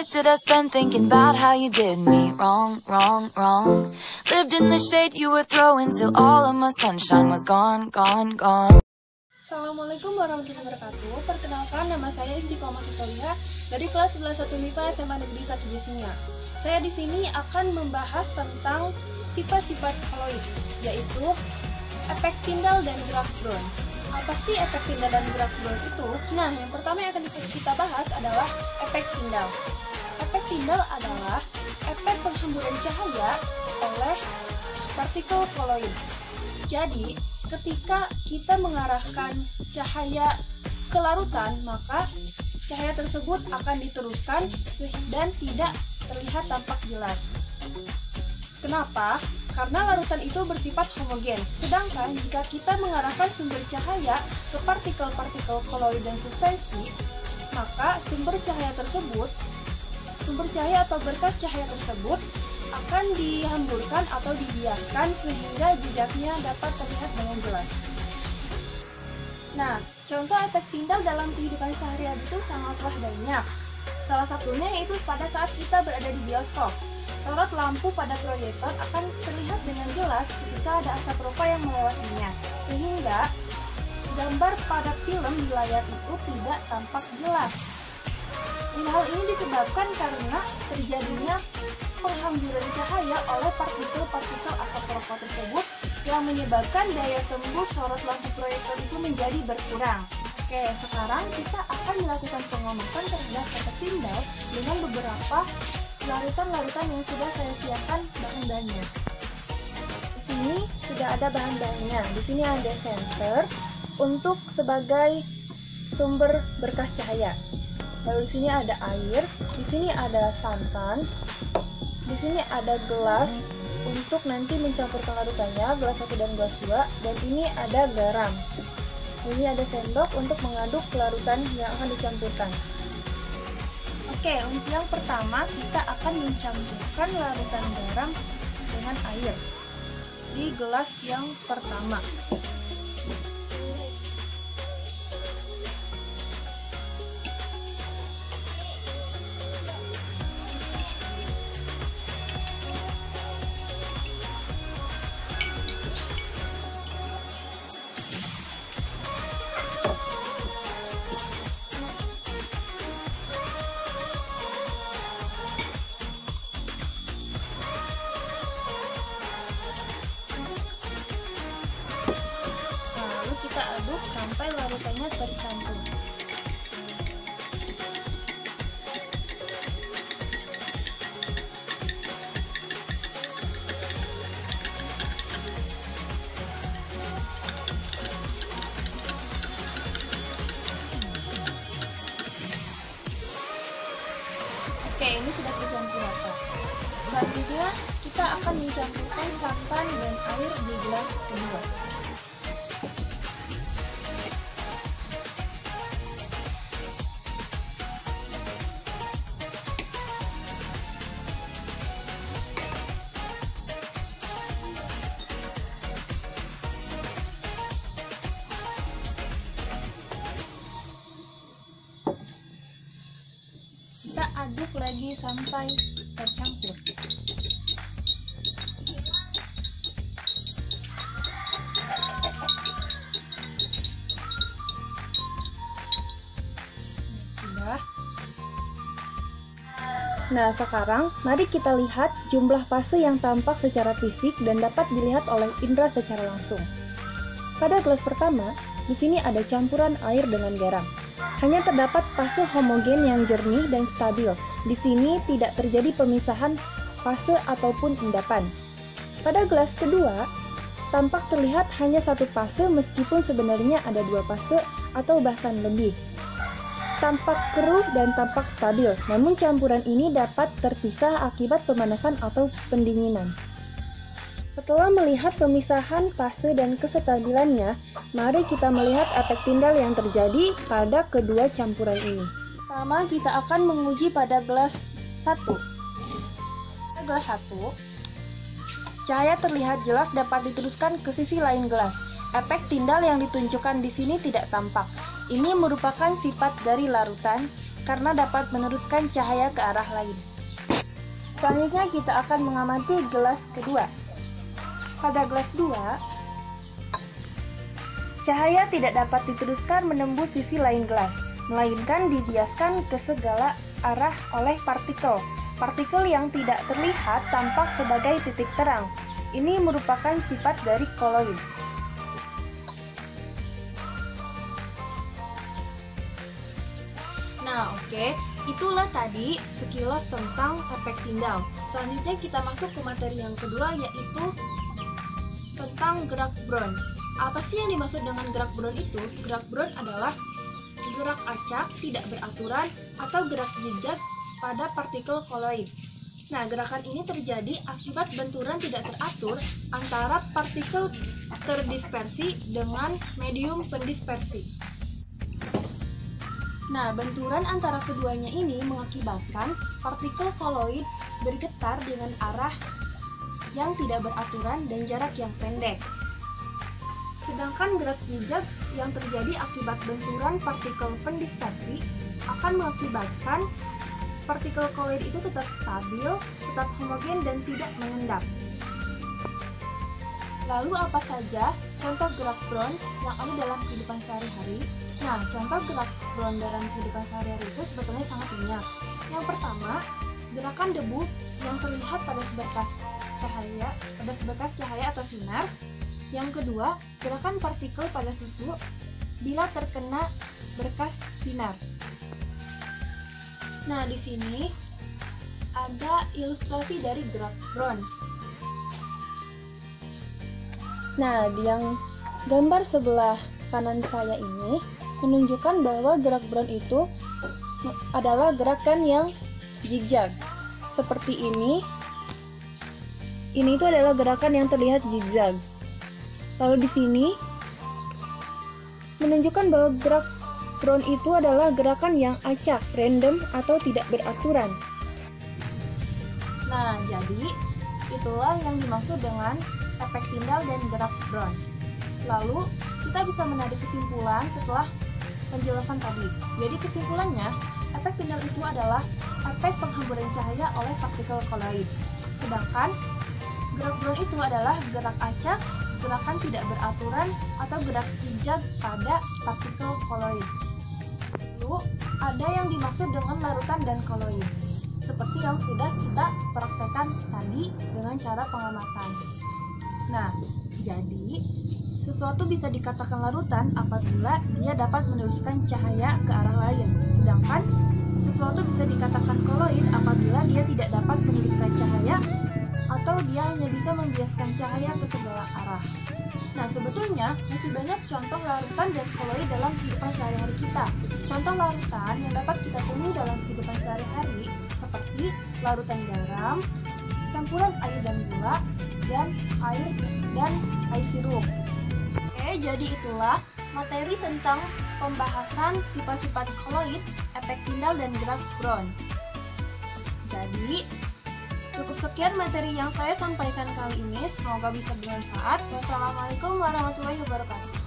hours did I spend thinking about how you did me wrong, wrong, wrong. Lived in the shade you were throwing till all of my sunshine was gone, gone, gone. Assalamualaikum warahmatullahi wabarakatuh. Perkenalkan, nama saya Istiqomah Soliha dari kelas 11 MIPA SMA Negeri 1 Jismia. Saya di sini akan membahas tentang sifat-sifat koloid, yaitu efek Tyndall dan Graf-Brown. Apa sih efek Tyndall dan Graf-Brown itu? Nah, yang pertama yang akan kita bahas adalah efek Tyndall. Efek Tyndall adalah efek penghamburan cahaya oleh partikel koloid. Jadi, ketika kita mengarahkan cahaya ke larutan, maka cahaya tersebut akan diteruskan dan tidak terlihat tampak jelas. Kenapa? Karena larutan itu bersifat homogen. Sedangkan jika kita mengarahkan sumber cahaya ke partikel-partikel koloid dan suspensi, maka sumber cahaya atau berkas cahaya tersebut akan dihamburkan atau dibiaskan sehingga jejaknya dapat terlihat dengan jelas. Nah, contoh efek Tyndall dalam kehidupan sehari-hari itu sangatlah banyak. Salah satunya yaitu pada saat kita berada di bioskop. Sorot lampu pada proyektor akan terlihat dengan jelas ketika ada asap rokok yang melewatinya, sehingga gambar pada film di layar itu tidak tampak jelas. Dan hal ini disebabkan karena terjadinya penghamburan cahaya oleh partikel-partikel asap rokok tersebut yang menyebabkan daya tembus sorot lampu proyektor itu menjadi berkurang. Oke, sekarang kita akan melakukan pengamatan terhadap efek Tyndall dengan beberapa larutan-larutan yang sudah saya siapkan bahan-bahannya. Di sini sudah ada bahan-bahannya. Di sini ada sensor untuk sebagai sumber berkas cahaya. Lalu di sini ada air, di sini ada santan, di sini ada gelas untuk nanti mencampurkan larutannya, gelas 1 dan gelas 2, dan ini ada garam. Ini ada sendok untuk mengaduk larutan yang akan dicampurkan. Oke, untuk yang pertama kita akan mencampurkan larutan garam dengan air di gelas yang pertama. Kita aduk sampai larutannya tercampur. Oke, ini sudah tercampur rata. Selanjutnya kita akan mencampurkan santan dan air di gelas kedua. Kita aduk lagi sampai tercampur. Sudah. Nah, sekarang mari kita lihat jumlah fase yang tampak secara fisik dan dapat dilihat oleh indera secara langsung. Pada gelas pertama, di sini ada campuran air dengan garam. Hanya terdapat fase homogen yang jernih dan stabil. Di sini tidak terjadi pemisahan fase ataupun endapan. Pada gelas kedua, tampak terlihat hanya satu fase meskipun sebenarnya ada 2 fase atau bahkan lebih. Tampak keruh dan tampak stabil, namun campuran ini dapat terpisah akibat pemanasan atau pendinginan. Setelah melihat pemisahan fase dan kestabilannya, mari kita melihat efek Tyndall yang terjadi pada kedua campuran ini. Pertama, kita akan menguji pada gelas 1. Pada gelas 1, cahaya terlihat jelas dapat diteruskan ke sisi lain gelas. Efek Tyndall yang ditunjukkan di sini tidak tampak. Ini merupakan sifat dari larutan karena dapat meneruskan cahaya ke arah lain. Selanjutnya kita akan mengamati gelas kedua. Pada gelas 2, cahaya tidak dapat diteruskan menembus sisi lain gelas, melainkan dibiaskan ke segala arah oleh partikel. Partikel yang tidak terlihat tampak sebagai titik terang. Ini merupakan sifat dari koloid. Nah, oke. Itulah tadi sekilas tentang efek Tyndall. Selanjutnya kita masuk ke materi yang kedua, yaitu tentang gerak Brown. Apa sih yang dimaksud dengan gerak Brown itu? Gerak Brown adalah gerak acak, tidak beraturan, atau gerak zigzag pada partikel koloid. Nah, gerakan ini terjadi akibat benturan tidak teratur antara partikel terdispersi dengan medium pendispersi. Nah, benturan antara keduanya ini mengakibatkan partikel koloid bergetar dengan arah yang tidak beraturan dan jarak yang pendek. Sedangkan gerak zigzag yang terjadi akibat benturan partikel pendispersi akan mengakibatkan partikel koloid itu tetap stabil, tetap homogen, dan tidak mengendap. Lalu apa saja contoh gerak Brown yang ada dalam kehidupan sehari-hari? Nah, contoh gerak Brown dalam kehidupan sehari-hari itu sebetulnya sangat banyak. Yang pertama, gerakan debu yang terlihat pada seberkas cahaya atau sinar. Yang kedua, gerakan partikel pada susu bila terkena berkas sinar. Nah, di sini ada ilustrasi dari gerak Brown. Nah, di yang gambar sebelah kanan saya ini menunjukkan bahwa gerak Brown itu adalah gerakan yang zigzag. Seperti ini. Ini itu adalah gerakan yang terlihat zigzag. Lalu di sini menunjukkan bahwa gerak Brown itu adalah gerakan yang acak, random, atau tidak beraturan. Nah, jadi itulah yang dimaksud dengan efek Tyndall dan gerak Brown. Lalu, kita bisa menarik kesimpulan setelah penjelasan tadi. Jadi kesimpulannya, efek Tyndall itu adalah efek penghamburan cahaya oleh partikel koloid. Sedangkan gerak Brown itu adalah gerak acak, gerakan tidak beraturan, atau gerak zigzag pada partikel koloid. Lalu, ada yang dimaksud dengan larutan dan koloid, seperti yang sudah kita praktekkan tadi dengan cara pengamatan. Nah, jadi sesuatu bisa dikatakan larutan apabila dia dapat meneruskan cahaya ke arah lain. Sedangkan sesuatu bisa dikatakan koloid apabila dia tidak dapat meneruskan cahaya atau dia hanya bisa membiaskan cahaya ke segala arah. Nah, sebetulnya masih banyak contoh larutan dan koloid dalam kehidupan sehari-hari kita. Contoh larutan yang dapat kita temui dalam kehidupan sehari-hari seperti larutan garam, campuran air dan gula, dan air sirup. Oke, jadi itulah materi tentang pembahasan sifat-sifat koloid, efek Tyndall, dan gerak Brown. Jadi, cukup sekian materi yang saya sampaikan kali ini. Semoga bisa bermanfaat. Wassalamualaikum warahmatullahi wabarakatuh.